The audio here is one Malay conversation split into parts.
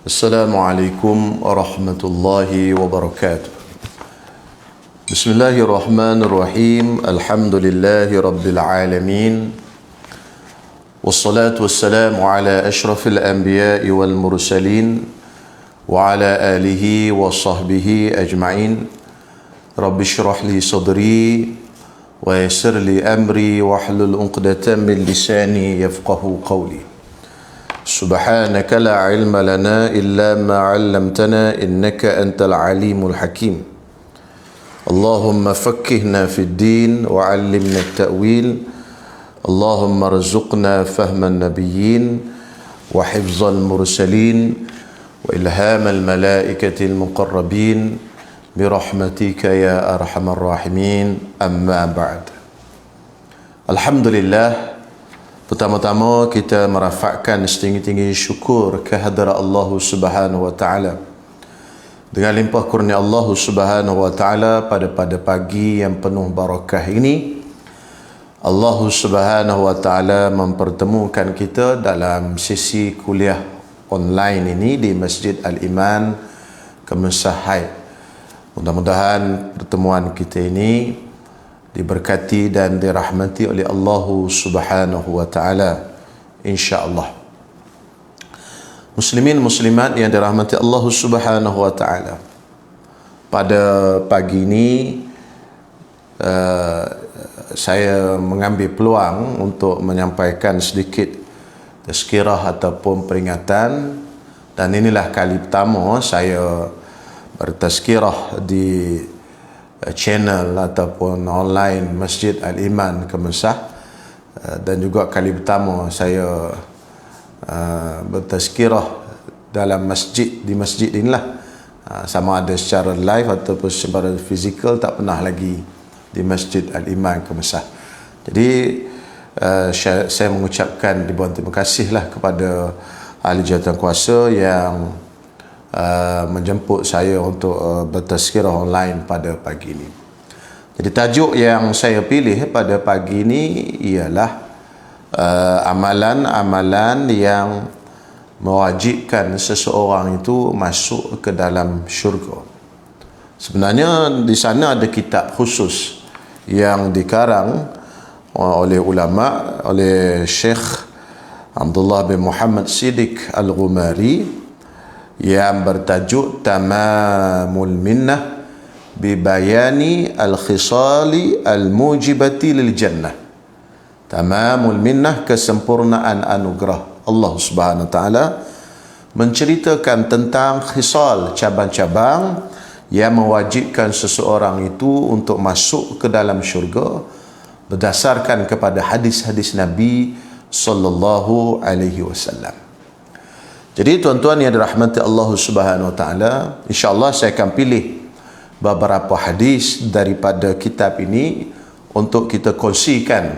Assalamualaikum warahmatullahi wabarakatuh. Bismillahirrahmanirrahim. Alhamdulillahi rabbil alamin. Wassalatu wassalamu ala ashrafil anbiya'i wal mursalin wa ala alihi wa sahbihi ajma'in. Rabbi shrah li sadri wa yassir li amri wahlul 'uqdatam min lisani yafqahu qawli. Subhanaka la ilma lana illa ma 'allamtana innaka antal alimul hakim. Allahumma fakkihna fid din wa 'allimna at-ta'wil. Allahumma rzuqna fahman nabiyyin wa hifzal mursalin wa ilhamal malaikatil muqarrabin bi rahmatika ya arhamar rahimin. Amma ba'd. Alhamdulillah, pertama-tama kita merafakkan setinggi-tinggi syukur kehadrat Allah Subhanahu wa taala. Dengan limpah kurnia Allah Subhanahu wa taala pada pagi yang penuh barakah ini, Allah Subhanahu wa taala mempertemukan kita dalam sesi kuliah online ini di Masjid Al-Iman Kemensah Haid. Mudah-mudahan pertemuan kita ini diberkati dan dirahmati oleh Allah Subhanahu wa taala, insya-Allah. Muslimin muslimat yang dirahmati Allah Subhanahu wa taala, pada pagi ini saya mengambil peluang untuk menyampaikan sedikit tazkirah ataupun peringatan, dan inilah kali pertama saya bertazkirah di channel ataupun online Masjid Al-Iman Kemensah, dan juga kali pertama saya bertazkirah dalam masjid, di masjid inilah, sama ada secara live ataupun secara fizikal, tak pernah lagi di Masjid Al-Iman Kemensah. Jadi saya mengucapkan ribuan terima kasihlah kepada ahli jawatan kuasa yang menjemput saya untuk bertazkirah online pada pagi ini. Jadi tajuk yang saya pilih pada pagi ini ialah amalan-amalan yang mewajibkan seseorang itu masuk ke dalam syurga. Sebenarnya di sana ada kitab khusus yang dikarang oleh ulama, oleh Syekh Abdullah bin Muhammad Siddiq Al-Ghumari, yang bertajuk Tamamul Minnah bi Bayani Al-Khisali Al-Mujibati Lil Jannah. Tamamul Minnah, kesempurnaan anugerah Allah Subhanahu wa taala, menceritakan tentang khisal, cabang-cabang yang mewajibkan seseorang itu untuk masuk ke dalam syurga berdasarkan kepada hadis-hadis Nabi sallallahu alaihi wasallam. Jadi tuan-tuan yang dirahmati Allah Subhanahu wa taala, insya-Allah saya akan pilih beberapa hadis daripada kitab ini untuk kita kongsikan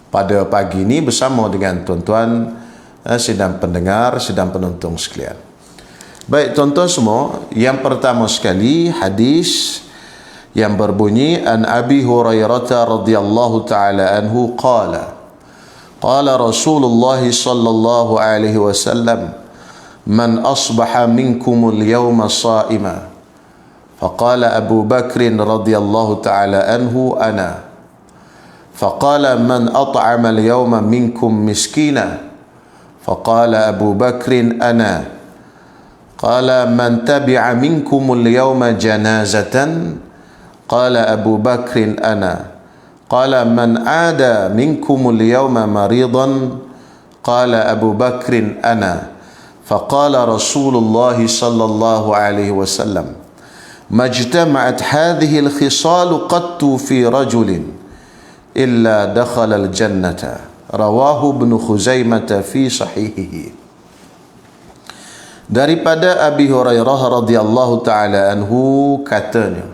pada pagi ini bersama dengan tuan-tuan sidang pendengar, sidang penonton sekalian. Baik tuan-tuan semua, yang pertama sekali hadis yang berbunyi an Abi Hurairah radhiyallahu taala anhu qala Rasulullah sallallahu alaihi wasallam man asbaha minkumul yawma sa'ima. Faqala Abu Bakr radhiyallahu ta'ala anhu ana. Faqala man at'ama al-yawma minkum miskina. Faqala Abu Bakr ana. Qala man tabi'a minkumul yawma janazatan. Qala Abu Bakr ana. Qala man ada minkumul yawma maridan. Qala Abu Bakr ana. فقال رسول الله صلى الله عليه وسلم ما اجتمعت هذه الخصال قط في رجل إلا دخل الجنة. رواه ابن خزيمة في صحيحه. Daripada Abi Hurairah radhiyallahu taala anhu katanya,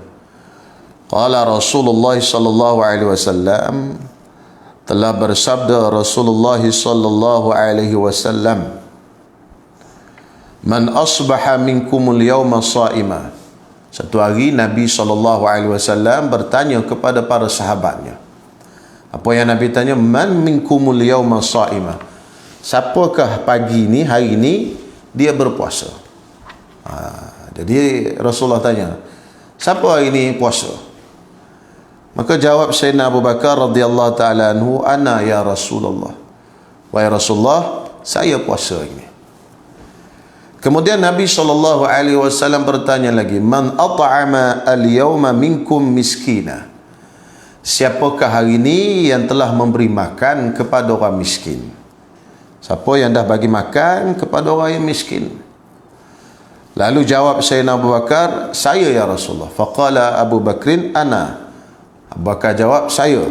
qala Rasulullah sallallahu alaihi wasallam, telah bersabda Rasulullah sallallahu alaihi wasallam, man asbaha minkumul yawma sa'ima. Satu hari Nabi SAW bertanya kepada para sahabatnya. Apa yang Nabi tanya? Man minkumul yawma sa'ima. Siapakah pagi ini, hari ini dia berpuasa? Jadi Rasulullah tanya, siapa hari ini puasa? Maka jawab Sayyidina Abu Bakar radhiyallahu taala anhu, ana ya Rasulullah. Wahai Rasulullah, saya puasa hari ini. Kemudian Nabi SAW bertanya lagi, man at'ama al-yawma minkum miskina. Siapakah hari ini yang telah memberi makan kepada orang miskin? Siapa yang dah bagi makan kepada orang yang miskin? Lalu jawab Sayyidina Abu Bakar, saya ya Rasulullah. Faqala Abu Bakrin, ana. Abu Bakar jawab, saya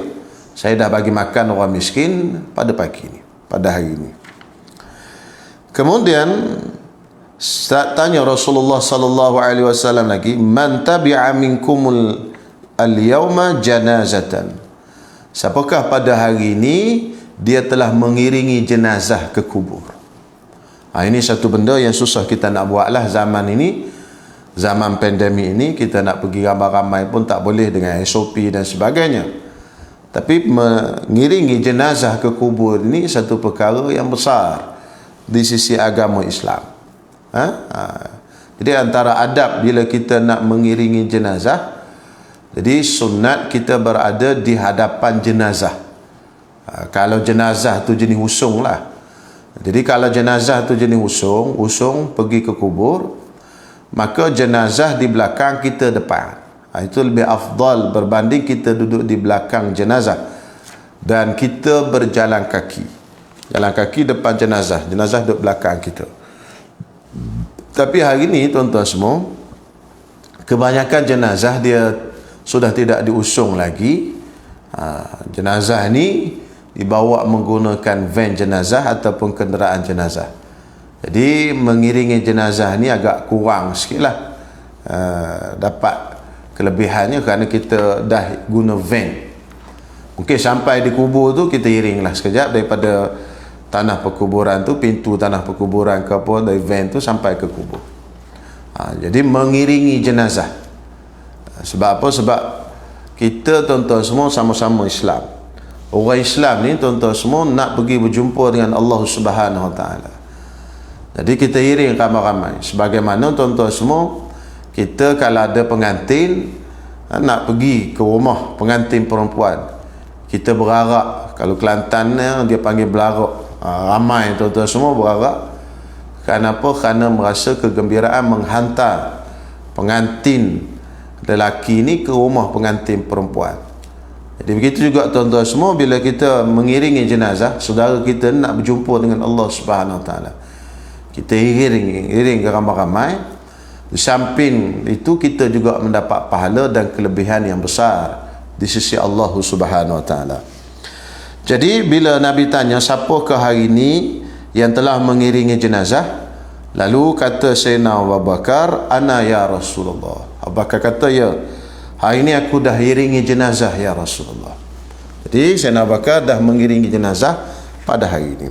dah bagi makan orang miskin pada pagi ini, pada hari ini. Kemudian tanya Rasulullah sallallahu alaihi wasallam lagi, man tabi'a minkumul al-yawma janazatan. Siapakah pada hari ini dia telah mengiringi jenazah ke kubur? Ini satu benda yang susah kita nak buat lah zaman ini. Zaman pandemik ini kita nak pergi ramai-ramai pun tak boleh dengan SOP dan sebagainya. Tapi mengiringi jenazah ke kubur ini satu perkara yang besar di sisi agama Islam. Jadi antara adab bila kita nak mengiringi jenazah, jadi sunat kita berada di hadapan jenazah. Kalau jenazah tu jenis usung lah. Jadi kalau jenazah tu jenis usung pergi ke kubur, maka jenazah di belakang, kita depan. Itu lebih afdal berbanding kita duduk di belakang jenazah dan kita berjalan kaki. Jalan kaki depan jenazah duduk belakang kita. Tapi hari ini tuan-tuan semua, kebanyakan jenazah dia sudah tidak diusung lagi. Jenazah ni dibawa menggunakan van jenazah ataupun kenderaan jenazah. Jadi mengiringi jenazah ni agak kurang sikit lah. Dapat kelebihannya kerana kita dah guna van. Mungkin sampai di kubur tu kita iring lah sekejap daripada tanah perkuburan tu, pintu tanah perkuburan ke apa, dari van tu sampai ke kubur. Jadi mengiringi jenazah. Sebab apa? Sebab kita tuan-tuan semua sama-sama Islam. Orang Islam ni tuan-tuan semua nak pergi berjumpa dengan Allah Subhanahu Wa Taala. Jadi kita iring ramai-ramai. Sebagaimana tuan-tuan semua, kita kalau ada pengantin nak pergi ke rumah pengantin perempuan, kita berarak. Kalau Kelantan dia panggil belarak. Ramai tuan-tuan semua berarak. Kenapa? Kerana merasa kegembiraan menghantar pengantin lelaki ni ke rumah pengantin perempuan. Jadi begitu juga tuan-tuan semua, bila kita mengiringi jenazah saudara kita nak berjumpa dengan Allah Subhanahu Wa Taala, kita iring ramai-ramai. Di samping itu kita juga mendapat pahala dan kelebihan yang besar di sisi Allah Subhanahu Wa Taala. Jadi bila Nabi tanya siapakah hari ini yang telah mengiringi jenazah, lalu kata Sayyidina Abu Bakar, ana ya Rasulullah. Abu Bakar kata, ya, hari ini aku dah iringi jenazah ya Rasulullah. Jadi Sayyidina Abu Bakar dah mengiringi jenazah pada hari ini.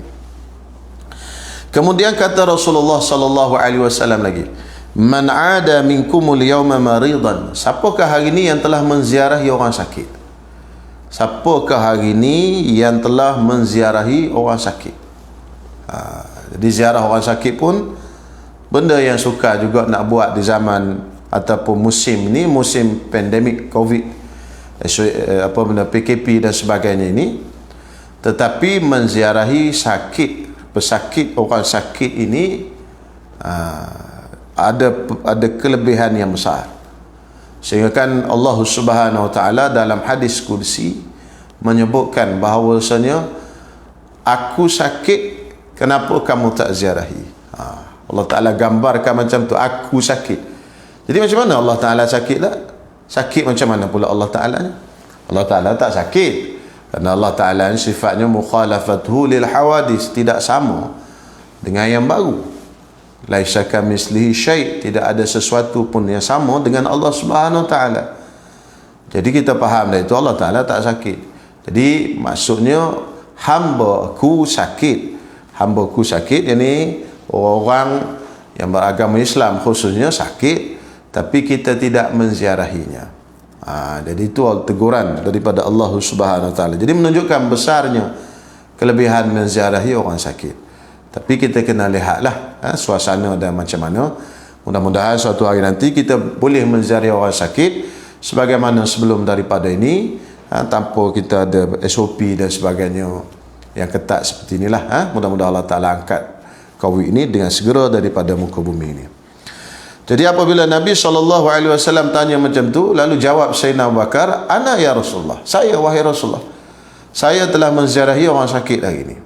Kemudian kata Rasulullah sallallahu alaihi wasallam lagi, man ada minkumul yawma maridan. Siapakah hari ini yang telah menziarahi orang sakit? Siapakah hari ini yang telah menziarahi orang sakit? Jadi ziarah orang sakit pun benda yang suka juga nak buat di zaman ataupun musim ni, musim pandemik COVID, PKP dan sebagainya ini. Tetapi menziarahi pesakit, orang sakit ini ada kelebihan yang besar. Sehingga kan Allah Subhanahu Wa Taala dalam hadis kursi menyebutkan bahawasanya, aku sakit, kenapa kamu tak ziarahi? Allah Ta'ala gambarkan macam tu, aku sakit. Jadi macam mana Allah Ta'ala sakit tak? Sakit macam mana pula Allah Ta'ala? Allah Ta'ala tak sakit. Kerana Allah Ta'ala sifatnya mukhalafathu lil hawadis, tidak sama dengan yang baru. Laisa kamitslihi syai', tidak ada sesuatu pun yang sama dengan Allah Subhanahu Wa Ta'ala. Jadi kita faham dah itu Allah Ta'ala tak sakit. Jadi maksudnya hamba-ku sakit. Hamba-ku sakit, ini orang yang beragama Islam khususnya sakit, tapi kita tidak menziarahinya. Jadi itu teguran daripada Allah Subhanahu Wa Ta'ala. Jadi menunjukkan besarnya kelebihan menziarahi orang sakit. Tapi kita kena lihatlah suasana dan macam mana. Mudah-mudahan suatu hari nanti kita boleh menziarahi orang sakit sebagaimana sebelum daripada ini, tanpa kita ada SOP dan sebagainya yang ketat seperti inilah. Mudah-mudahan Allah Ta'ala angkat COVID ini dengan segera daripada muka bumi ini. Jadi apabila Nabi SAW tanya macam tu, lalu jawab Sayyidina Abu Bakar, ana ya Rasulullah, saya wahai Rasulullah, saya telah menziarahi orang sakit hari ini.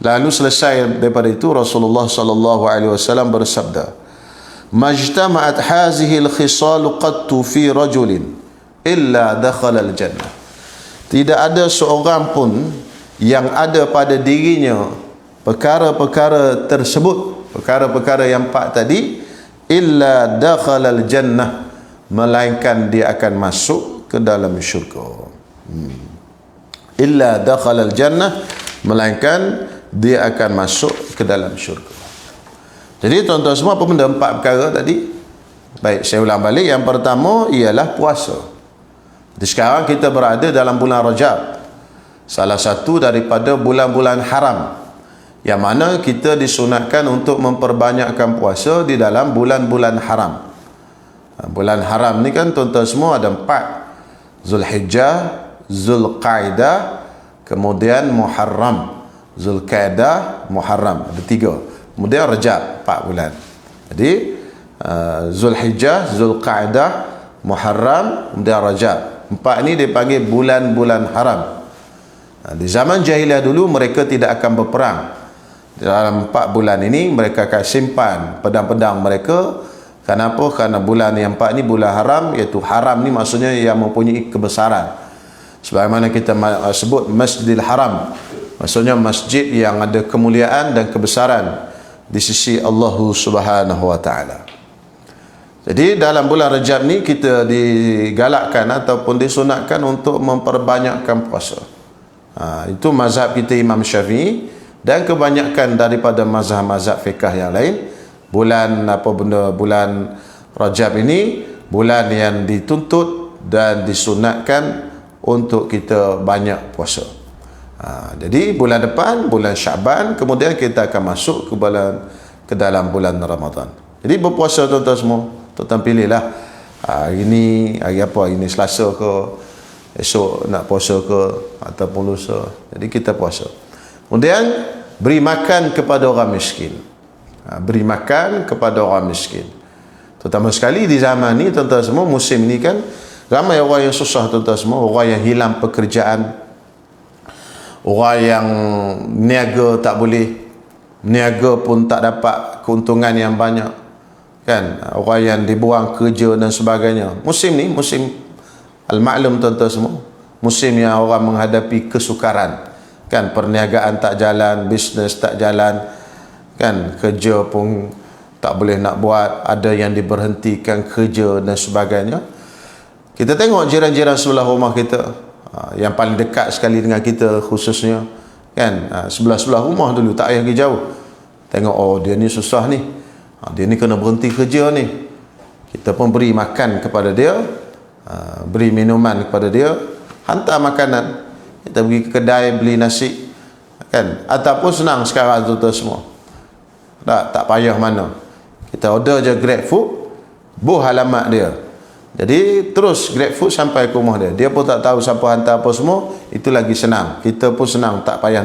Lalu selesai daripada itu, Rasulullah SAW bersabda, majtama'at hazihi al-khisal qattu fi rajulin illa dakhala al-jannah. Tidak ada seorang pun yang ada pada dirinya perkara-perkara tersebut, perkara-perkara yang 4 tadi, illa dakhala al-jannah, melainkan dia akan masuk ke dalam syurga. Illa dakhala al-jannah, melainkan dia akan masuk ke dalam syurga. Jadi tuan-tuan semua, apa benda 4 perkara tadi? Baik, saya ulang balik. Yang pertama ialah puasa. Jadi sekarang kita berada dalam bulan Rajab, salah satu daripada bulan-bulan haram, yang mana kita disunatkan untuk memperbanyakkan puasa di dalam bulan-bulan haram. Bulan haram ni kan tuan-tuan semua ada 4. Zulhijjah, Zulqaidah, kemudian Muharram. Zulqaidah, Muharram, ada 3. Kemudian Rajab, 4 bulan. Jadi Zulhijjah, Zulqaidah, Muharram, kemudian Rajab. 4 ni dipanggil bulan-bulan haram. Di zaman jahiliah dulu mereka tidak akan berperang. Dalam 4 bulan ini mereka akan simpan pedang-pedang mereka. Kenapa? Kerana bulan yang 4 ni bulan haram, iaitu haram ni maksudnya yang mempunyai kebesaran. Sebagaimana kita sebut Masjidil Haram, maksudnya masjid yang ada kemuliaan dan kebesaran di sisi Allah Subhanahu wa Ta'ala. Jadi dalam bulan Rajab ni kita digalakkan ataupun disunatkan untuk memperbanyakkan puasa. Itu mazhab kita Imam Syafi'i dan kebanyakan daripada mazhab-mazhab fiqh yang lain. Bulan Rajab ini bulan yang dituntut dan disunatkan untuk kita banyak puasa. Jadi bulan depan, bulan Syaban, kemudian kita akan masuk ke dalam bulan Ramadan. Jadi berpuasa tuan-tuan semua. Tuan-tuan pilihlah, hari ni hari apa, hari ni Selasa ke, esok nak puasa ke, ataupun lusa. Jadi kita puasa. Kemudian beri makan kepada orang miskin. Beri makan kepada orang miskin. Terutama sekali di zaman ni tuan-tuan semua, musim ni kan ramai orang yang susah tuan-tuan semua, orang yang hilang pekerjaan, orang yang niaga tak boleh, niaga pun tak dapat keuntungan yang banyak, kan, orang yang dibuang kerja dan sebagainya. Musim ni musim al-maklum tuan-tuan semua, musim yang orang menghadapi kesukaran, kan, perniagaan tak jalan, bisnes tak jalan, kan, kerja pun tak boleh nak buat, ada yang diberhentikan kerja dan sebagainya. Kita tengok jiran-jiran sebelah rumah kita, yang paling dekat sekali dengan kita khususnya, kan, sebelah-sebelah rumah dulu, tak payah pergi jauh. Tengok, oh dia ni susah ni, dia ni kena berhenti kerja ni. Kita pun beri makan kepada dia, beri minuman kepada dia, hantar makanan. Kita pergi ke kedai beli nasi, kan, ataupun senang sekarang tuan-tuan semua, tak payah mana, kita order je Grab Food, buh alamat dia. Jadi terus Grab Food sampai ke rumah dia. Dia pun tak tahu siapa hantar apa semua. Itu lagi senang. Kita pun senang, tak payah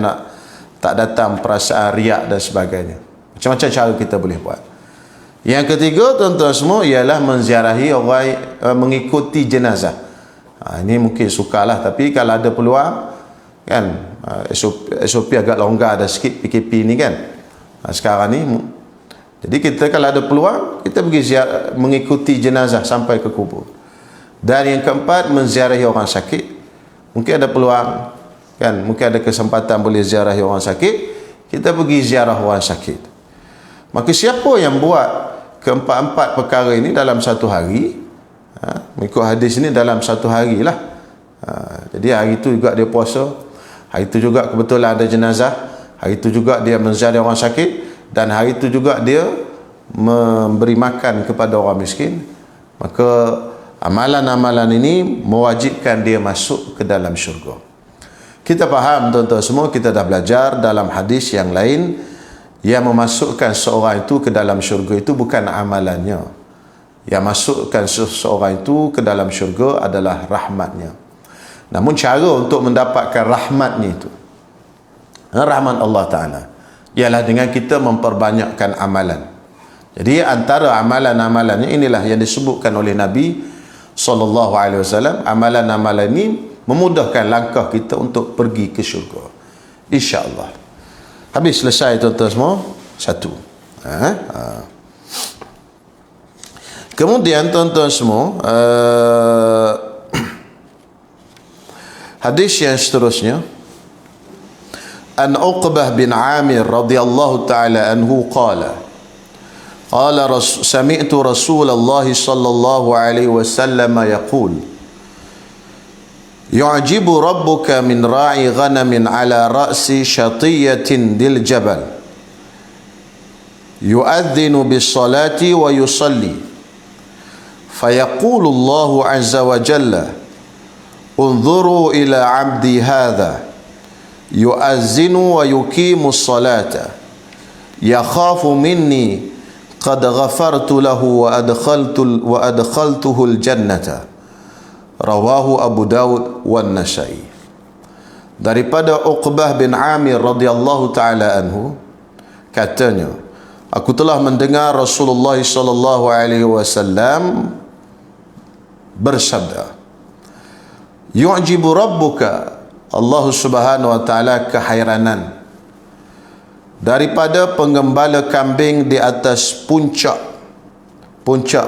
tak datang perasaan riak dan sebagainya. Macam-macam cara kita boleh buat. Yang ketiga tuan-tuan semua ialah menziarahi orang, mengikuti jenazah. Ini mungkin sukarlah, tapi kalau ada peluang, kan, SOP agak longgar dah sikit PKP ni kan. Sekarang ni, jadi kita kalau ada peluang, kita pergi mengikuti jenazah sampai ke kubur. Dan yang keempat, menziarahi orang sakit. Mungkin ada peluang, kan, mungkin ada kesempatan boleh ziarahi orang sakit, kita pergi ziarah orang sakit. Maka siapa yang buat keempat-empat perkara ini dalam satu hari, mengikut hadis ini dalam satu hari lah. Jadi hari itu juga dia puasa, hari itu juga kebetulan ada jenazah, hari itu juga dia menziarahi orang sakit, dan hari itu juga dia memberi makan kepada orang miskin. Maka amalan-amalan ini mewajibkan dia masuk ke dalam syurga. Kita faham tuan-tuan semua, kita dah belajar dalam hadis yang lain yang memasukkan seorang itu ke dalam syurga itu bukan amalannya. Yang masukkan seseorang itu ke dalam syurga adalah rahmatnya. Namun cara untuk mendapatkan rahmatnya itu, rahmat Allah Ta'ala, ialah dengan kita memperbanyakkan amalan. Jadi antara amalan-amalannya inilah yang disebutkan oleh Nabi SAW. Amalan-amalan ini memudahkan langkah kita untuk pergi ke syurga, insya-Allah. Habis selesai tuan-tuan semua. Satu. Kemudian tuan-tuan semua, hadis yang seterusnya, an Uqbah bin Amir radhiyallahu taala anhu qala sami'tu Rasulullah sallallahu alaihi wasallam yaqul yu'jibu rabbuka min ra'i ghanamin ala ra'si shatiyatin dil jabal yu'adhdhinu bis salati wa yusalli فيقول الله عز وجل انظروا إلى عبدي هذا يؤذن ويقيم الصلاة يخاف مني قد غفرت له وأدخلته الجنة رواه أبو داود والنسائي. Daripada Uqbah bin Amir radhiyallahu taala anhu, katanya, aku telah mendengar Rasulullah sallallahu alaihi wasallam bersabda, yu'jibu rabbuka, Allah Subhanahu wa taala kehairanan daripada penggembala kambing di atas puncak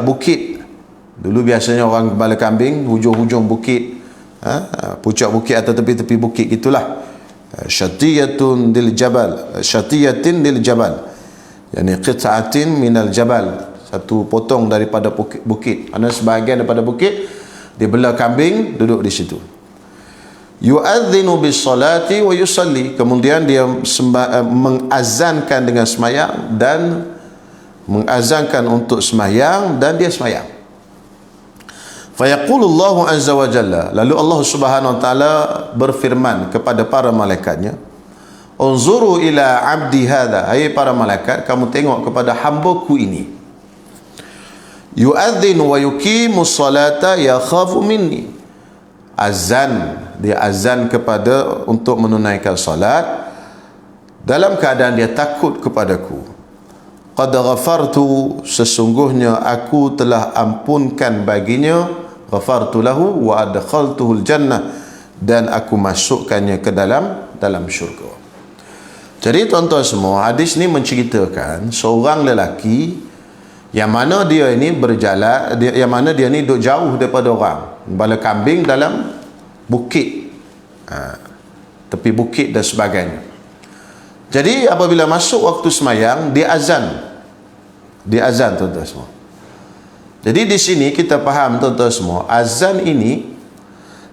bukit. Dulu biasanya orang gembala kambing hujung-hujung bukit, puncak bukit atau tepi-tepi bukit gitulah. Syatiyatin dil jabal, yani qit'atin minal jabal, satu potong daripada bukit. Ada sebahagian daripada bukit dia belah kambing, duduk di situ. Yu'adhdhinu bis salati wa yusalli, kemudian dia mengazankan dengan sembahyang dan mengazankan untuk sembahyang dan dia sembahyang. Fa yaqulullahu azza wa jalla, lalu Allah Subhanahu wa taala berfirman kepada para malaikatnya, unzuru ila abdi hadha, hai para malaikat, kamu tengok kepada hamba-Ku ini, yu'adzin wa yuqimu salata yakhafu minni, azan, dia azan kepada untuk menunaikan salat dalam keadaan dia takut kepadaku. Qad ghafartu, sesungguhnya aku telah ampunkan baginya, ghafartu lahu wa adkhaltuhul jannah, dan aku masukkannya ke dalam syurga. Jadi tuan-tuan semua, hadis ni menceritakan seorang lelaki yang mana dia ini berjalan, yang mana dia ni duduk jauh daripada orang, gembala kambing dalam bukit, tepi bukit dan sebagainya. Jadi apabila masuk waktu semayang, dia azan tuan-tuan semua. Jadi di sini kita faham tuan-tuan semua, azan ini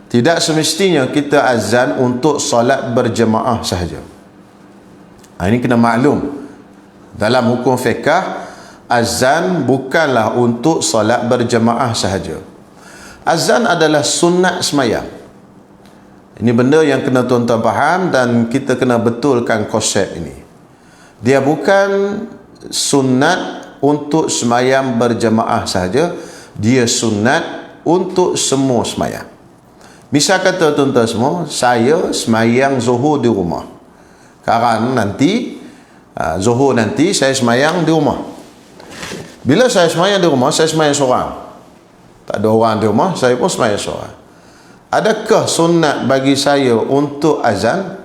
tidak semestinya kita azan untuk solat berjemaah sahaja. Ini kena maklum, dalam hukum fiqh azan bukanlah untuk solat berjemaah sahaja. Azan adalah sunat semayang. Ini benda yang kena tuan-tuan faham dan kita kena betulkan konsep ini. Dia bukan sunat untuk semayang berjemaah sahaja, dia sunat untuk semua semayang. Misal kata tuan-tuan semua, saya semayang zuhur di rumah. Sekarang nanti zuhur nanti saya semayang di rumah. Bila saya semayang di rumah, saya semayang seorang. Tak ada orang di rumah, saya pun semayang seorang. Adakah sunat bagi saya untuk azan,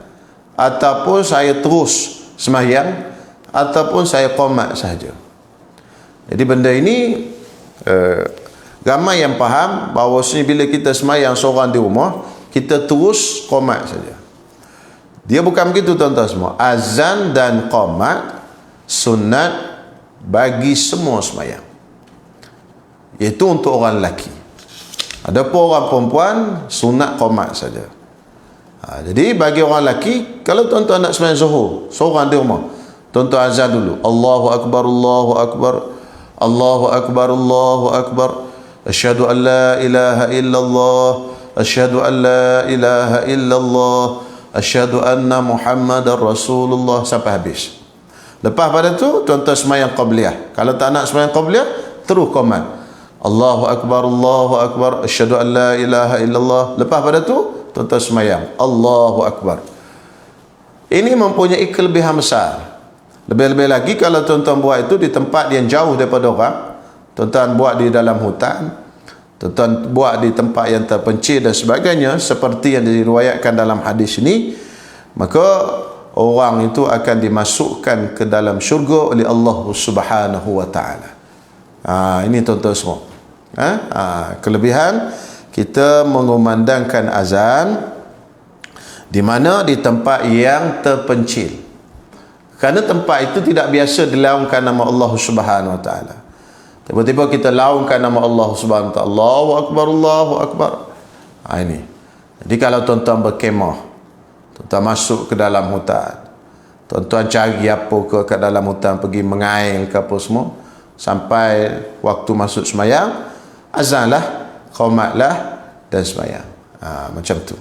ataupun saya terus semayang, ataupun saya qomat sahaja? Jadi benda ini ramai yang faham bahawasanya bila kita semayang seorang di rumah, kita terus qomat saja. Dia bukan begitu tuan-tuan semua. Azan dan qomat sunat bagi semua semayang, iaitu untuk orang lelaki. Adapun orang perempuan sunat qomat saja. Jadi bagi orang lelaki, kalau tuan-tuan nak semayang zuhur seorang di rumah, tuan-tuan azan dulu, Allahu Akbar, Allahu Akbar, Allahu Akbar, Allahu Akbar, asyhadu an la ilaha illallah, asyhadu an la ilaha illallah, asyhadu anna Muhammadar Rasulullah, sampai habis. Lepas pada tu tuan-tuan semayang qabliyah. Kalau tak nak semayang qabliyah, terus qomat. Allahu akbar, asyhadu an la ilaha illallah. Lepas pada tu tuan-tuan semayang Allahu akbar. Ini mempunyai kelebihan besar. Lebih-lebih lagi kalau tuan-tuan buat itu di tempat yang jauh daripada orang. Tuan-tuan buat di dalam hutan, tuan-tuan buat di tempat yang terpencil dan sebagainya, seperti yang diriwayatkan dalam hadis ini, maka orang itu akan dimasukkan ke dalam syurga oleh Allah Subhanahu wa taala. Ini tuan-tuan semua. Kelebihan kita mengumandangkan azan di mana di tempat yang terpencil. Kerana tempat itu tidak biasa dilaungkan nama Allah Subhanahu wa taala. Tiba-tiba kita laungkan nama Allah Subhanahu wa taala, Allahu akbar, Allahu akbar. Ini. Jadi kalau tuan-tuan berkemah, tuan-tuan masuk ke dalam hutan, tuan-tuan cari apa ke dalam hutan, pergi mengail ke apa semua, sampai waktu masuk semayang, azanlah, qomatlah dan semayang. Macam tu.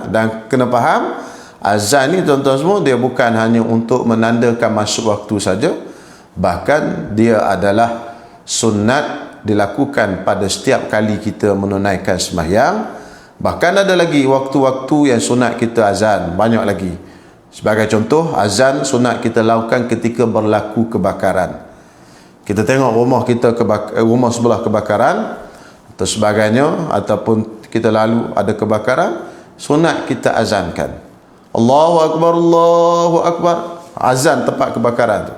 Dan kena faham, azan ni tuan-tuan semua, dia bukan hanya untuk menandakan masuk waktu saja, bahkan dia adalah sunat dilakukan pada setiap kali kita menunaikan sembahyang. Bahkan ada lagi waktu-waktu yang sunat kita azan, banyak lagi. Sebagai contoh, azan sunat kita lakukan ketika berlaku kebakaran. Kita tengok rumah kita rumah sebelah kebakaran atau sebagainya, ataupun kita lalu ada kebakaran, sunat kita azankan. Allahu akbar, Allahu akbar. Azan tempat kebakaran tu.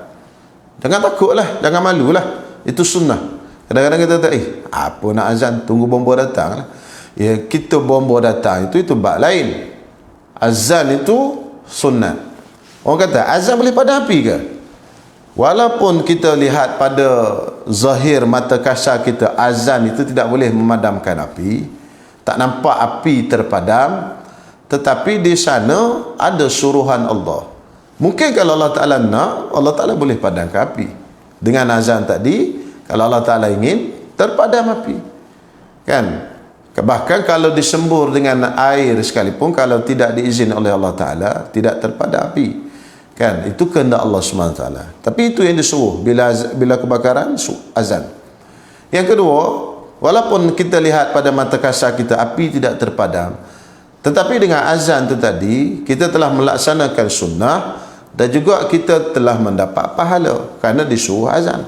Jangan takutlah, jangan malulah. Itu sunnah. Kadang-kadang kita tak, apa nak azan, tunggu bomba datang lah. Ya, kita bomba datang itu bab lain. Azan itu sunnah. Orang kata azan boleh pada api ke? Walaupun kita lihat pada zahir mata kasar kita, azan itu tidak boleh memadamkan api, tak nampak api terpadam, tetapi di sana ada suruhan Allah. Mungkin kalau Allah Ta'ala nak, Allah Ta'ala boleh padamkan api. Dengan azan tadi, kalau Allah Ta'ala ingin, terpadam api. Kan? Bahkan kalau disembur dengan air sekalipun, kalau tidak diizinkan oleh Allah Ta'ala, tidak terpadam api. Kan? Itu kehendak Allah SWT. Tapi itu yang disuruh bila kebakaran, azan. Yang kedua, walaupun kita lihat pada mata kasar kita api tidak terpadam, tetapi dengan azan itu tadi kita telah melaksanakan sunnah, dan juga kita telah mendapat pahala kerana disuruh azan.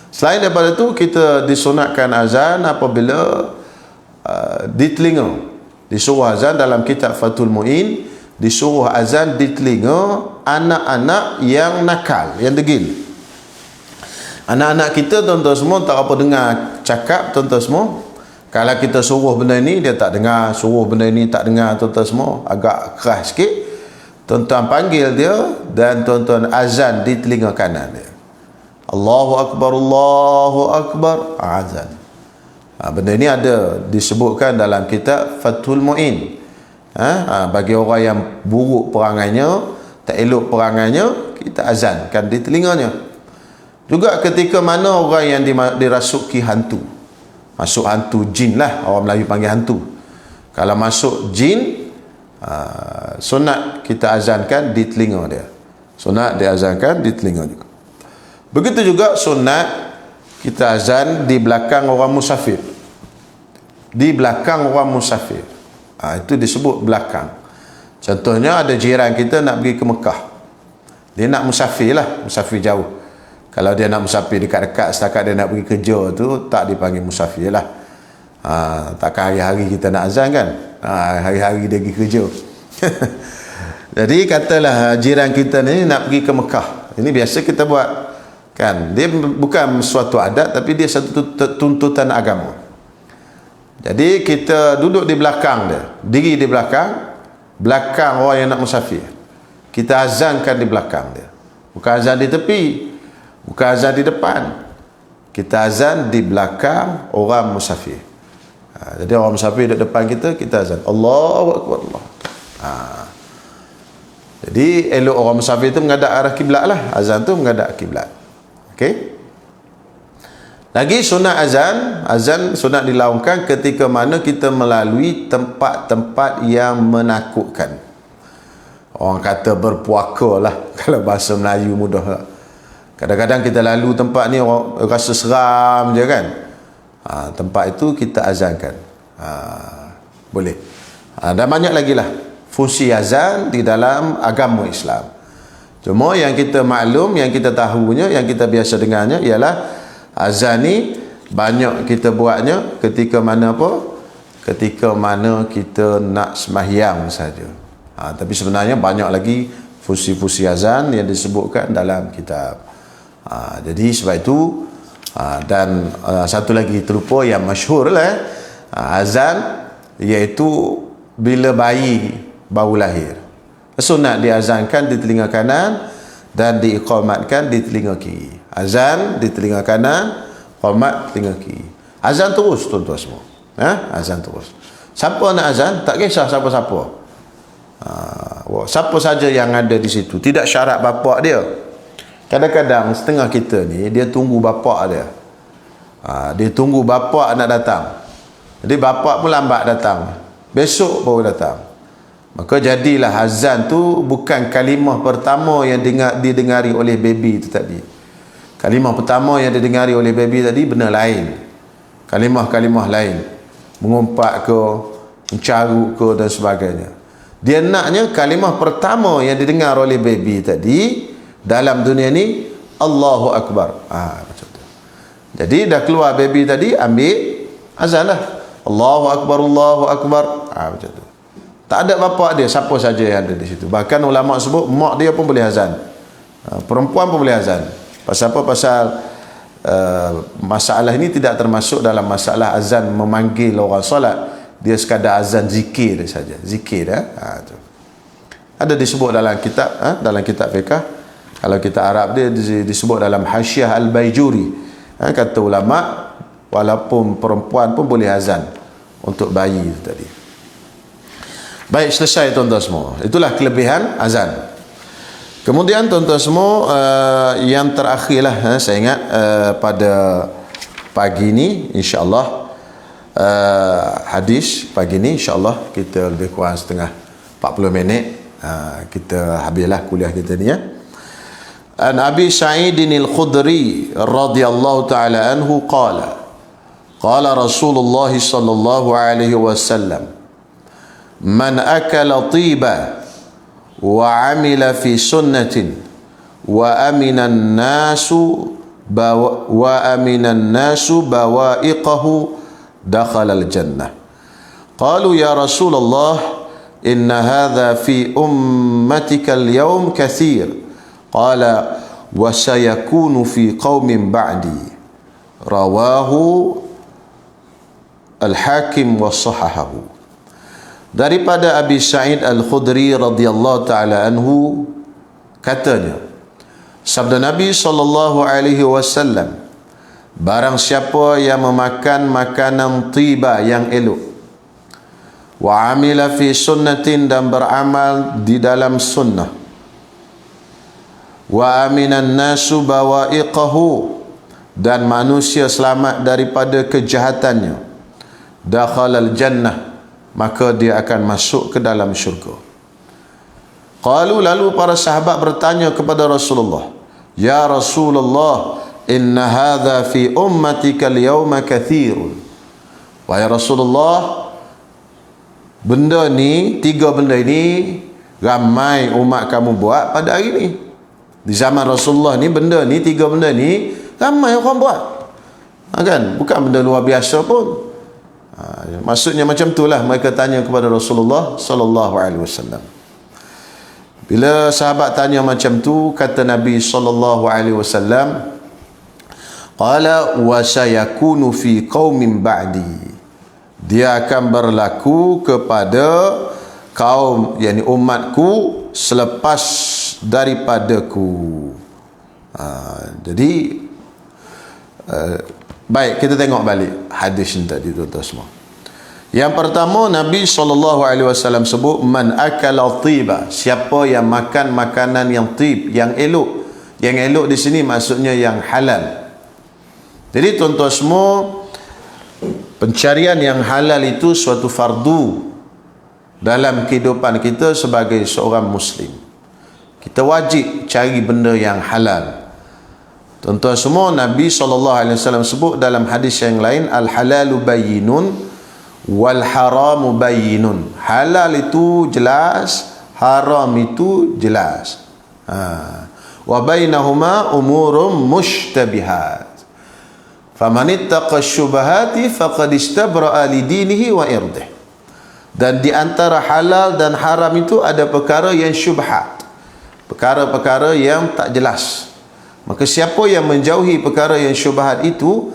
Selain daripada itu, kita disunatkan azan apabila di telinga. Disuruh azan dalam kitab Fathul Mu'in, disuruh azan di telinga anak-anak yang nakal, yang degil. Anak-anak kita tuan-tuan semua tak apa dengar cakap tuan-tuan semua. Kalau kita suruh benda ini, dia tak dengar. Suruh benda ini tak dengar tuan-tuan semua. Agak keras sikit. Tuan-tuan panggil dia dan tuan-tuan azan di telinga kanan dia. Allahu akbar, Allahu akbar, azan. Benda ini ada disebutkan dalam kitab Fathul Mu'in. Bagi orang yang buruk perangainya, tak elok perangainya, kita azankan di telinganya. Juga ketika mana orang yang dirasuki hantu, masuk hantu jin lah, orang Melayu panggil hantu. Kalau masuk jin, sunat kita azankan di telinga dia. Sunat diazankan di telinga juga. Begitu juga sunat kita azan di belakang orang musafir. Di belakang orang musafir. Itu disebut belakang. Contohnya ada jiran kita nak pergi ke Mekah. Dia nak musafir lah, musafir jauh. Kalau dia nak musafir dekat-dekat, setakat dia nak pergi kerja tu, tak dipanggil musafir lah. Takkan hari-hari kita nak azan kan? Hari-hari dia pergi kerja. Jadi katalah jiran kita ni nak pergi ke Mekah. Ini biasa kita buat. Kan? Dia bukan suatu adat, tapi dia satu tuntutan agama. Jadi kita duduk di belakang dia, diri di belakang orang yang nak musafir. Kita azankan di belakang dia. Bukan azan di tepi, bukan azan di depan. Kita azan di belakang orang musafir. Jadi orang musafir di depan kita, kita azan Allahu akbar, Allah. Jadi elok orang musafir itu menghadap arah kiblat lah. Azan tu menghadap kiblat. Okey. Lagi sunat azan sunat dilaungkan ketika mana kita melalui tempat-tempat yang menakutkan. orang kata berpuaka lah kalau bahasa Melayu mudah lah. Kadang-kadang kita lalu tempat ni orang rasa seram je kan. Tempat itu kita azankan. Boleh. Dan banyak lagi lah fungsi azan di dalam agama Islam. Cuma yang kita maklum, yang kita tahunya, yang kita biasa dengarnya ialah azan ni banyak kita buatnya ketika mana apa? Ketika mana kita nak sembahyang saja. Tapi sebenarnya banyak lagi fungsi-fungsi azan yang disebutkan dalam kitab. Jadi sebab itu dan satu lagi terlupa yang masyhur lah azan, iaitu bila bayi baru lahir sunat diazankan di telinga kanan dan diiqamatkan di telinga kiri. Azan di telinga kanan, iqamat telinga kiri. Azan terus tuan-tuan semua. Azan terus. Siapa nak azan, tak kisah siapa-siapa. Siapa saja yang ada di situ, tidak syarat bapak dia. Kadang-kadang setengah kita ni dia tunggu bapak dia. Dia tunggu bapak nak datang. Jadi bapak pun lambat datang. Besok baru datang. Maka jadilah azan tu bukan kalimah pertama yang didengari oleh baby itu tadi. Kalimah pertama yang didengari oleh baby tadi benda lain. Kalimah-kalimah lain. Mengumpat ke, mencarut ke dan sebagainya. Dia naknya kalimah pertama yang didengar oleh baby tadi dalam dunia ni Allahu Akbar. Macam tu. Jadi dah keluar baby tadi, ambil azan lah. Allahu Akbar, Allahu Akbar. Macam tu. Tak ada bapak dia, siapa saja yang ada di situ. Bahkan ulama sebut mak dia pun boleh azan. Perempuan pun boleh azan. Pasal apa? Pasal masalah ini tidak termasuk dalam masalah azan memanggil orang solat. Dia sekadar azan zikir saja. Zikir tu. Ada disebut dalam kitab, dalam kitab fiqh. Kalau kita Arab dia disebut dalam Hasyiah Al-Baijuri. Kata ulama, walaupun perempuan pun boleh azan untuk bayi itu tadi. Baik, selesai tuan-tuan semua. Itulah kelebihan azan. Kemudian tuan-tuan semua, yang terakhirlah saya ingat pada pagi ni insya-Allah, hadis pagi ni insya-Allah kita lebih kurang setengah 40 minit kita habislah kuliah kita ni ya. An Abi Sa'id al-Khudri radhiyallahu ta'ala anhu qala Rasulullah sallallahu alaihi wasallam man akala tiba wa amila fi sunnatin wa aminan nasu bawa'iqahu dakhala al-jannah. Qalu ya Rasulullah inna hadha fi ummatika al-yawm kathir. Qala wa sayakunu fi qaumin ba'di. Rawahu Al-Hakim wa sahahahu. Daripada Abi Sa'id Al-Khudri radhiyallahu ta'ala anhu katanya, sabda Nabi sallallahu alaihi wasallam, barang siapa yang memakan makanan tiba yang elok, wa amila fi sunnatin dan beramal di dalam sunnah, wa aminan nasu bawa'iqahu dan manusia selamat daripada kejahatannya, dakhalal jannah, maka dia akan masuk ke dalam syurga. Qalu, lalu para sahabat bertanya kepada Rasulullah, ya Rasulullah, inna hadha fi ummatika al-yawma kathirun. Wahai Rasulullah, benda ni, tiga benda ini ramai umat kamu buat pada hari ni. Di zaman Rasulullah ni, benda ni, tiga benda ni ramai orang buat. Kan? Bukan benda luar biasa pun. Maksudnya macam itulah mereka tanya kepada Rasulullah sallallahu alaihi wasallam. Bila sahabat tanya macam tu, kata Nabi sallallahu alaihi wasallam, qala wa sayakunu fi qaumin ba'di. Dia akan berlaku kepada kaum, yakni umatku selepas daripadaku. Jadi baik, kita tengok balik hadis ni tadi tuan-tuan semua. Yang pertama, Nabi SAW sebut man akala tiba, siapa yang makan makanan yang tib, yang elok. Yang elok di sini maksudnya yang halal. Jadi tuan-tuan semua, pencarian yang halal itu suatu fardu. dalam kehidupan kita sebagai seorang Muslim. Kita wajib cari benda yang halal. Tuan-tuan semua, Nabi SAW sebut dalam hadis yang lain, al-halalu bayyinun wal haramu bayyinun. Halal itu jelas, haram itu jelas. Wa bainahuma umurum mushtabihat. Faman ittaqa syubhati faqad istabra'a li dinihi wa irdih. Dan di antara halal dan haram itu ada perkara yang syubhat, perkara-perkara yang tak jelas. Maka siapa yang menjauhi perkara yang syubhat itu,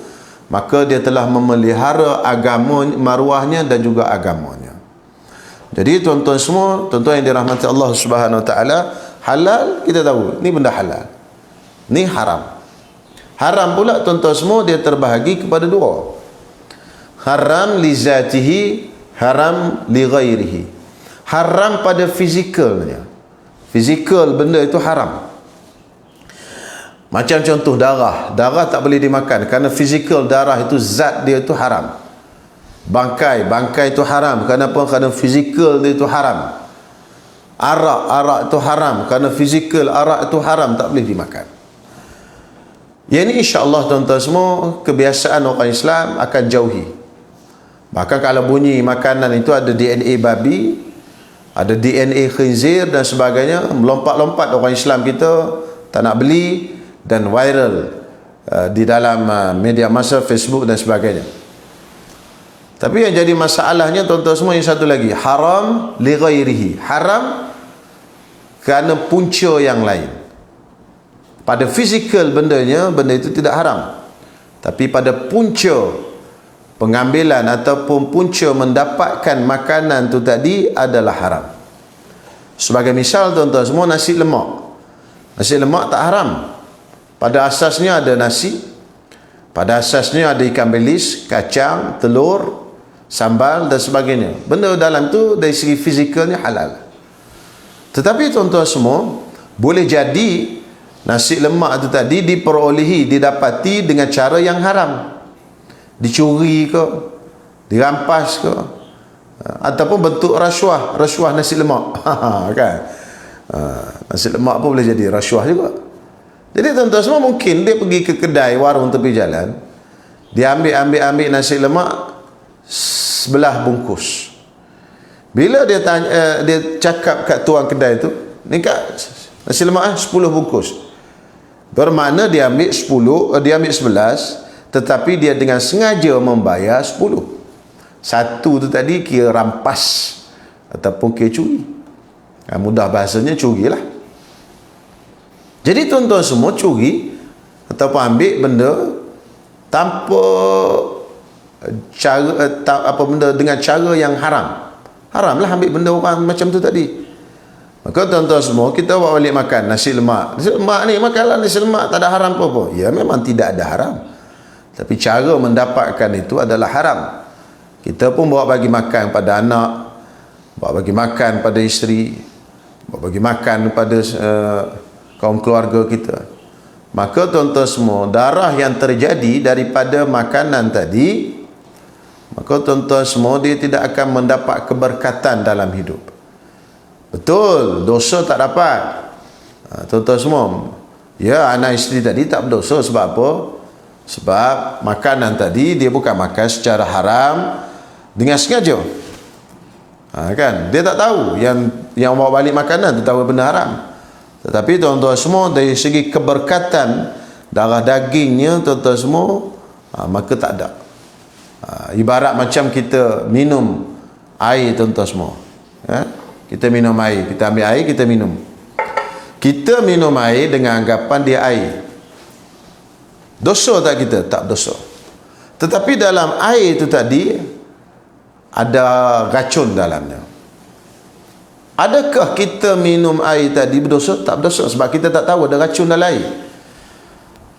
maka dia telah memelihara agama, maruahnya dan juga agamanya. Jadi tuan-tuan semua, tuan-tuan yang dirahmati Allah Subhanahu Wa Taala, halal kita tahu, ni benda halal. Ni haram. Haram pula tuan-tuan semua dia terbahagi kepada dua. Haram li zatihi, haram li ghairihi. Haram pada fizikalnya. Fizikal benda itu haram. Macam contoh darah. Darah tak boleh dimakan kerana fizikal darah itu, zat dia itu haram. Bangkai itu haram. Kenapa? Kerana fizikal dia itu haram. Arak itu haram kerana fizikal arak itu haram, tak boleh dimakan. Yang ini insya-Allah tuan-tuan semua kebiasaan orang Islam akan jauhi. Bahkan kalau bunyi makanan itu ada DNA babi, ada DNA khinzir dan sebagainya, melompat-lompat orang Islam kita tak nak beli dan viral di dalam media massa, Facebook dan sebagainya. Tapi yang jadi masalahnya tuan-tuan semua yang satu lagi, haram li ghairihi. Haram kerana punca yang lain. Pada fizikal bendanya, benda itu tidak haram. Tapi pada punca pengambilan ataupun punca mendapatkan makanan itu tadi adalah haram. Sebagai misal tuan-tuan semua, nasi lemak. Nasi lemak tak haram. Pada asasnya ada nasi, pada asasnya ada ikan bilis, kacang, telur, sambal dan sebagainya. Benda dalam tu dari segi fizikalnya halal. Tetapi tuan-tuan semua, boleh jadi nasi lemak itu tadi diperolehi, didapati dengan cara yang haram. Dicuri ke, dirampas ke, ataupun bentuk rasuah nasi lemak. Kan? Nasi lemak pun boleh jadi rasuah juga. Jadi tuan-tuan semua, mungkin dia pergi ke kedai, warung tepi jalan, dia ambil nasi lemak sebelah bungkus. Bila dia tanya, dia cakap kat tuang kedai tu, ni kak nasi lemak 10 bungkus. Bermakna dia ambil 10, dia ambil 11, tetapi dia dengan sengaja membayar 10. Satu tu tadi kira rampas ataupun kira curi. Mudah bahasanya curilah. Jadi tuan-tuan semua, curi ataupun ambil benda tanpa cara, apa benda dengan cara yang haram. Haramlah ambil benda orang macam tu tadi. Maka tuan-tuan semua, kita bawa balik makan nasi lemak. Nasi lemak ni, makanlah nasi lemak, tak ada haram apa-apa. Ya, memang tidak ada haram. Tapi cara mendapatkan itu adalah haram. Kita pun bawa bagi makan pada anak, bawa bagi makan pada isteri, bawa bagi makan pada kaum keluarga kita. Maka tuan-tuan semua, darah yang terjadi daripada makanan tadi, maka tuan-tuan semua, dia tidak akan mendapat keberkatan dalam hidup. Betul, dosa tak dapat. Tuan-tuan semua, ya, anak isteri tadi tak berdosa. Sebab apa? Sebab makanan tadi dia bukan makan secara haram dengan sengaja. Kan? Dia tak tahu yang bawa balik makanan tu tahu benda haram. Tetapi tuan-tuan semua, dari segi keberkatan darah dagingnya tuan-tuan semua, maka tak ada. Ibarat macam kita minum air tuan-tuan semua. Kita minum air, kita ambil air, kita minum. Kita minum air dengan anggapan dia air. Dosa tak kita? Tak dosa. Tetapi dalam air itu tadi ada racun dalamnya. Adakah kita minum air tadi berdosa? Tak berdosa, sebab kita tak tahu ada racun dalam air.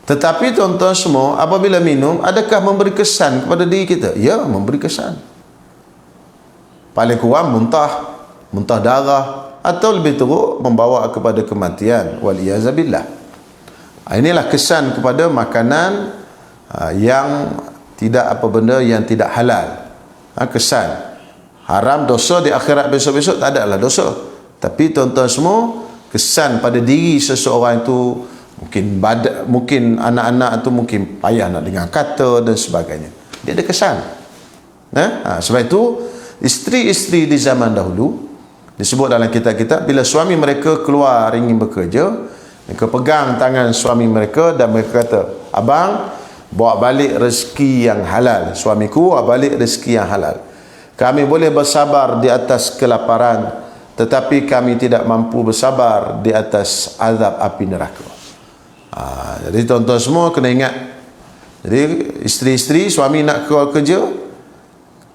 Tetapi tuan-tuan semua, apabila minum, adakah memberi kesan kepada diri kita? Ya, memberi kesan. Paling kurang muntah darah, atau lebih teruk membawa kepada kematian, waliyazabillah. Inilah kesan kepada makanan yang tidak apa benda yang tidak halal. Kesan Haram, dosa di akhirat besok-besok tak ada lah dosa. Tapi tuan-tuan semua, kesan pada diri seseorang itu, mungkin anak-anak itu mungkin payah nak dengar kata dan sebagainya. Dia ada kesan. Sebab itu isteri-isteri di zaman dahulu disebut dalam kitab-kitab, bila suami mereka keluar ingin bekerja, mereka pegang tangan suami mereka dan mereka kata, abang, bawa balik rezeki yang halal. Suamiku, bawa balik rezeki yang halal. Kami boleh bersabar di atas kelaparan, tetapi kami tidak mampu bersabar di atas azab api neraka. Jadi tuan-tuan semua kena ingat. Jadi isteri-isteri, suami nak keluar kerja,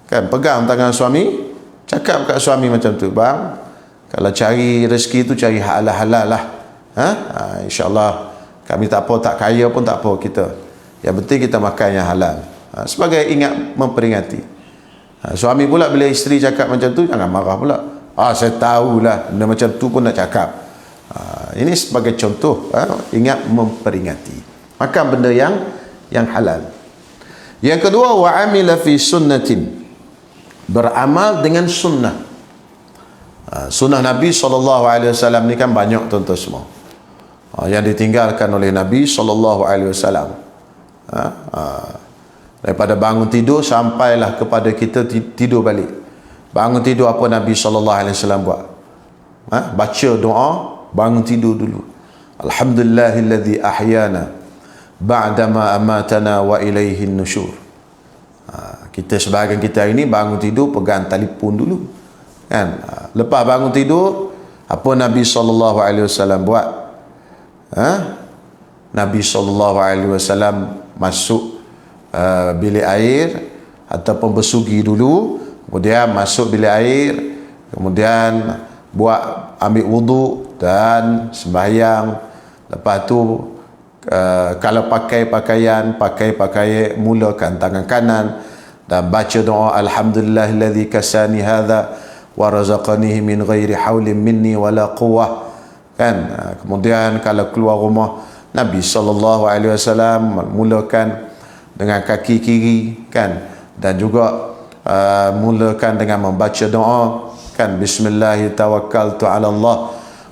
kan, pegang tangan suami, cakap kat suami macam tu, bang, kalau cari rezeki tu cari halal-halal lah. InsyaAllah kami tak apa, tak kaya pun tak apa kita. Yang penting kita makan yang halal. Sebagai ingat, memperingati. Suami pula bila isteri cakap macam tu, jangan marah pula. Saya tahulah benda macam tu pun nak cakap. Ini sebagai contoh, ingat, memperingati. Makan benda yang halal. Yang kedua, wa amila fi sunnatin, beramal dengan sunnah. Sunnah Nabi SAW ni kan banyak tuan-tuan semua, yang ditinggalkan oleh Nabi SAW. Daripada bangun tidur sampailah kepada kita tidur balik. Bangun tidur, apa Nabi SAW buat? Baca doa bangun tidur dulu. Alhamdulillahilladzi ahyana ba'dama amatana wa ilaihin nusyur. Kita sebahagian kita hari ni bangun tidur pegang telefon dulu, kan? Lepas bangun tidur, apa Nabi SAW buat? Nabi SAW masuk bilik air ataupun bersugi dulu, kemudian masuk bilik air, kemudian ambil wuduk dan sembahyang. Lepas tu kalau pakai pakaian, mulakan tangan kanan dan baca doa alhamdulillahilladzi kasani hadza wa razaqanihi min ghairi haulin minni wala quwwah, kan? Kemudian kalau keluar rumah, Nabi SAW mulakan dengan kaki kiri, kan? Dan juga mulakan dengan membaca doa, kan? Bismillahirrahmanirrahim, tawakkaltu ala Allah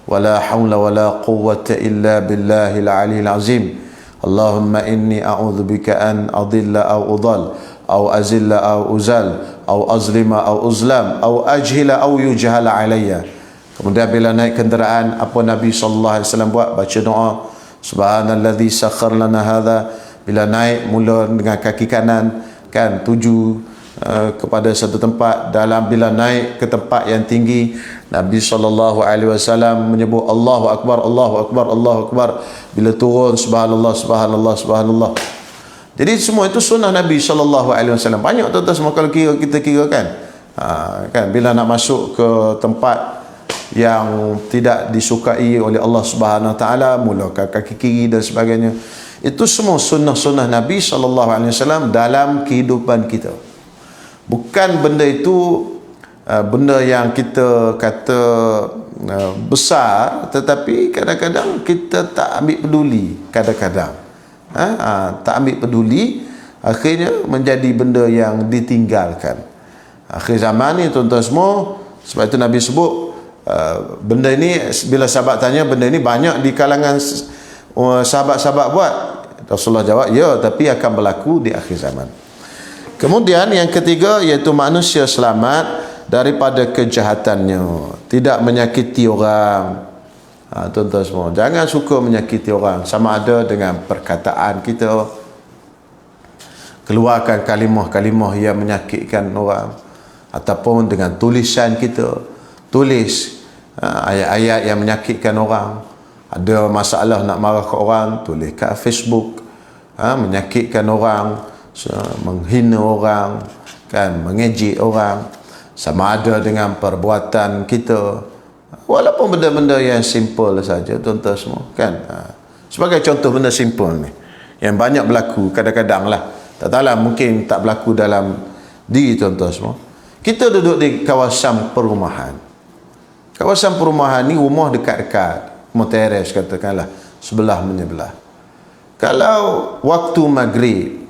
wala haula wala quwwata illa billahil aliyil azim. Allahumma inni a'udzubika an adilla aw udall aw azilla aw uzal aw azlima aw uzlam aw ajhila aw yujhala alayya. Kemudian bila naik kenderaan, apa Nabi SAW buat? Baca doa subhanalladzi sakhkhar lana hadza. Bila naik, mula dengan kaki kanan, kan, tuju kepada satu tempat. Bila naik ke tempat yang tinggi, Nabi SAW menyebut Allahu Akbar, Allahu Akbar, Allahu Akbar. Bila turun, subhanallah, subhanallah, subhanallah. Jadi semua itu sunnah Nabi SAW. Banyak tuan-tuan semua kalau kita kira, kan? Kan, bila nak masuk ke tempat yang tidak disukai oleh Allah Subhanahu Wa Taala, mulakan kaki kiri dan sebagainya. Itu semua sunnah-sunnah Nabi SAW dalam kehidupan kita. Bukan benda itu benda yang kita kata besar, tetapi kadang-kadang kita tak ambil peduli. Kadang-kadang tak ambil peduli, akhirnya menjadi benda yang ditinggalkan. Akhir zaman ni tuan-tuan semua, sebab itu Nabi sebut benda ini, bila sahabat tanya, benda ini banyak di kalangan sahabat-sahabat buat. Rasulullah jawab, ya, tapi akan berlaku di akhir zaman. Kemudian yang ketiga, iaitu manusia selamat daripada kejahatannya, tidak menyakiti orang. Tuan-tuan semua, jangan suka menyakiti orang, sama ada dengan perkataan kita, keluarkan kalimah-kalimah yang menyakitkan orang, ataupun dengan tulisan kita, tulis ayat-ayat yang menyakitkan orang. Ada masalah nak marah ke orang, tulis kat Facebook, menyakitkan orang, menghina orang, kan, mengejek orang, sama ada dengan perbuatan kita, walaupun benda-benda yang simple saja, tuan-tuan semua, kan? Sebagai contoh benda simple ni yang banyak berlaku kadang-kadang lah, tak tahulah, mungkin tak berlaku dalam diri tuan-tuan semua. Kita duduk di kawasan perumahan. Kawasan perumahan ni rumah dekat-dekat, rumah teres katakanlah, sebelah menyebelah. Kalau waktu maghrib,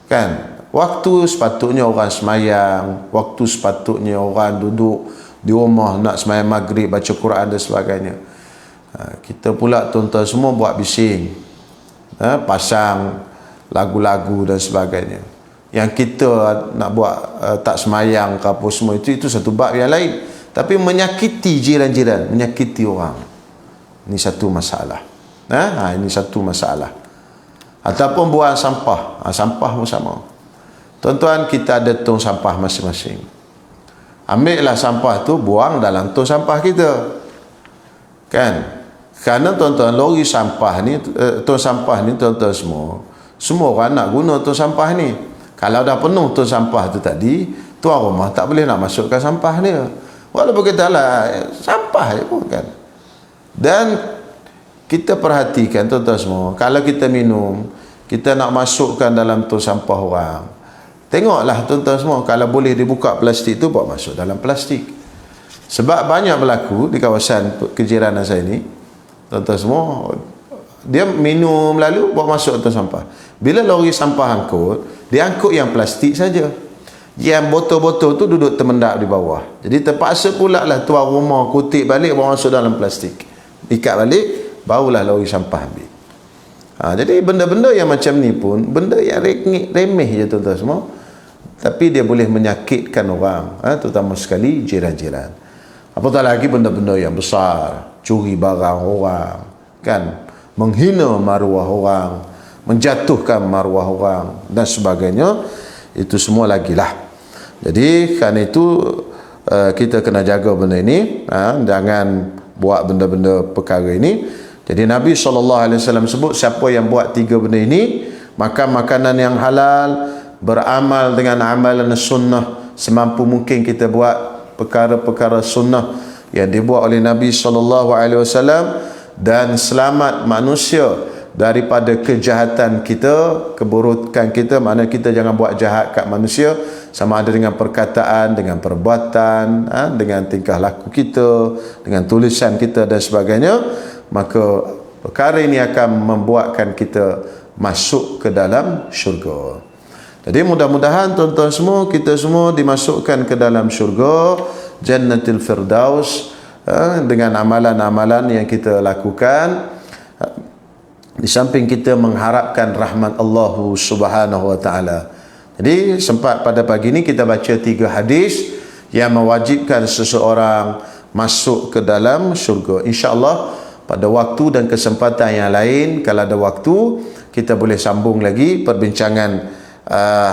kan, Waktu sepatutnya orang semayang, waktu sepatutnya orang duduk di rumah nak semayang maghrib, baca Quran dan sebagainya. Kita pula tuan-tuan semua buat bising, pasang lagu-lagu dan sebagainya. Yang kita nak buat tak semayang ke apa semua, itu satu bab yang lain. Tapi menyakiti jiran-jiran, menyakiti orang, ini satu masalah. Ini satu masalah. Ataupun buang sampah, sampah pun sama. Tuan-tuan, kita ada tong sampah masing-masing. Ambillah sampah tu, buang dalam tong sampah kita, kan? Kerana tuan-tuan, lori sampah ni, tong sampah ni, tuan-tuan semua orang nak guna tong sampah ni. Kalau dah penuh tong sampah tu tadi, tuan rumah tak boleh nak masukkan sampah dia. Walaupun kita lah sampah je pun, kan? Dan kita perhatikan tuan-tuan semua, kalau kita minum, kita nak masukkan dalam tong sampah orang, tengoklah tuan-tuan semua, kalau boleh dibuka plastik tu, buat masuk dalam plastik. Sebab banyak berlaku di kawasan kejiranan saya ni, tuan-tuan semua, dia minum lalu buat masuk tong sampah. Bila lori sampah angkut, dia angkut yang plastik saja, yang botol-botol tu duduk termendap di bawah. Jadi terpaksa pula lah tuan rumah kutip balik, bawa masuk dalam plastik, ikat balik, barulah lori sampah ambil. Jadi benda-benda yang macam ni pun benda yang remeh je tuan-tuan semua, tapi dia boleh menyakitkan orang, terutama sekali jiran-jiran. Apatah lagi benda-benda yang besar, curi barang orang, kan, menghina maruah orang, menjatuhkan maruah orang dan sebagainya, itu semua lagi lah. Jadi kerana itu kita kena jaga benda ini, jangan buat benda-benda perkara ini. Jadi Nabi SAW sebut, siapa yang buat 3 benda ini, makan makanan yang halal, beramal dengan amalan sunnah, semampu mungkin kita buat perkara-perkara sunnah yang dibuat oleh Nabi SAW, dan selamat manusia daripada kejahatan kita, keburukan kita. Maknanya kita jangan buat jahat kat manusia, sama ada dengan perkataan, dengan perbuatan, dengan tingkah laku kita, dengan tulisan kita dan sebagainya. Maka perkara ini akan membuatkan kita masuk ke dalam syurga. Jadi mudah-mudahan tuan-tuan semua, kita semua dimasukkan ke dalam syurga, Jannatul Firdaus, dengan amalan-amalan yang kita lakukan. Di samping kita mengharapkan rahmat Allah Subhanahu wa taala. Jadi sempat pada pagi ini kita baca 3 hadis yang mewajibkan seseorang masuk ke dalam syurga. Insya-Allah pada waktu dan kesempatan yang lain, kalau ada waktu, kita boleh sambung lagi perbincangan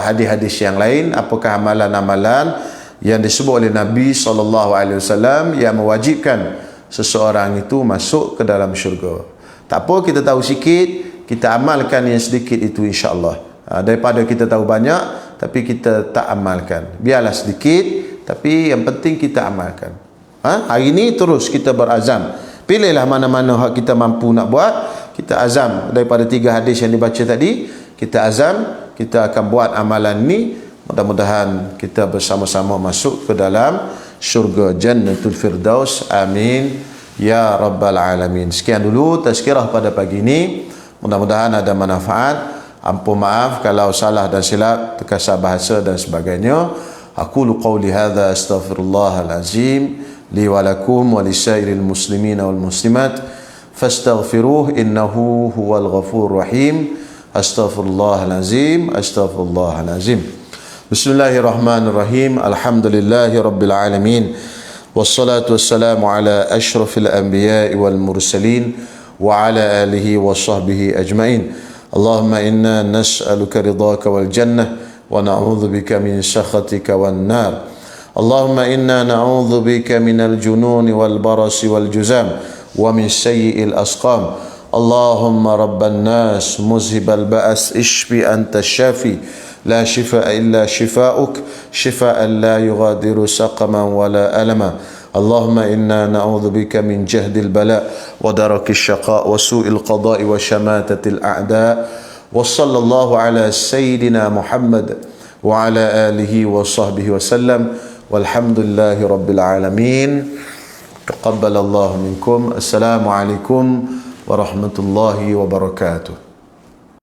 hadis-hadis yang lain, apakah amalan-amalan yang disebut oleh Nabi SAW yang mewajibkan seseorang itu masuk ke dalam syurga. Tak apa, kita tahu sikit, kita amalkan yang sedikit itu insya-Allah. Daripada kita tahu banyak tapi kita tak amalkan, biarlah sedikit, tapi yang penting kita amalkan. Hari ini terus kita berazam, pilihlah mana-mana hak kita mampu nak buat. Kita azam daripada 3 hadis yang dibaca tadi, kita azam, kita akan buat amalan ni. Mudah-mudahan kita bersama-sama masuk ke dalam syurga Jannatul Firdaus. Amin ya rabbal alamin. Sekian dulu tazkirah pada pagi ini, mudah-mudahan ada manfaat. Ampun maaf kalau salah dan silap, terkasar bahasa dan sebagainya. Aqulu qawli hadza astaghfirullahal azim li wa lakum wa lisairil muslimin wal muslimat fastaghfiruh innahu huwal ghafurur rahim. Astaghfirullahal azim, astaghfirullahal azim. Bismillahirrahmanirrahim. Alhamdulillahi rabbil alamin. Wassalatu wassalamu ala ashrafil anbiya'i wal mursalin wa ala alihi wa sahbihi ajma'in. Allahumma inna nas'aluka ridhaka wal jannah wa na'udzu bika min sakhatika wan nar. Allahumma inna na'udzu bika minal jununi wal barasi wal juzam wa min sayyi'il asqam. Allahumma rabban nas muzhibal ba'as ishfi anta syafi لا شفاء إلا شفاؤك شفاء لا يغادر سقما ولا ألما. اللهم إنا نعوذ بك من جهد البلاء ودرك الشقاء وسوء القضاء وشماتة الأعداء. وصلى الله على سيدنا محمد وعلى آله وصحبه وسلم والحمد لله رب العالمين. تقبل الله منكم. السلام عليكم ورحمة الله وبركاته.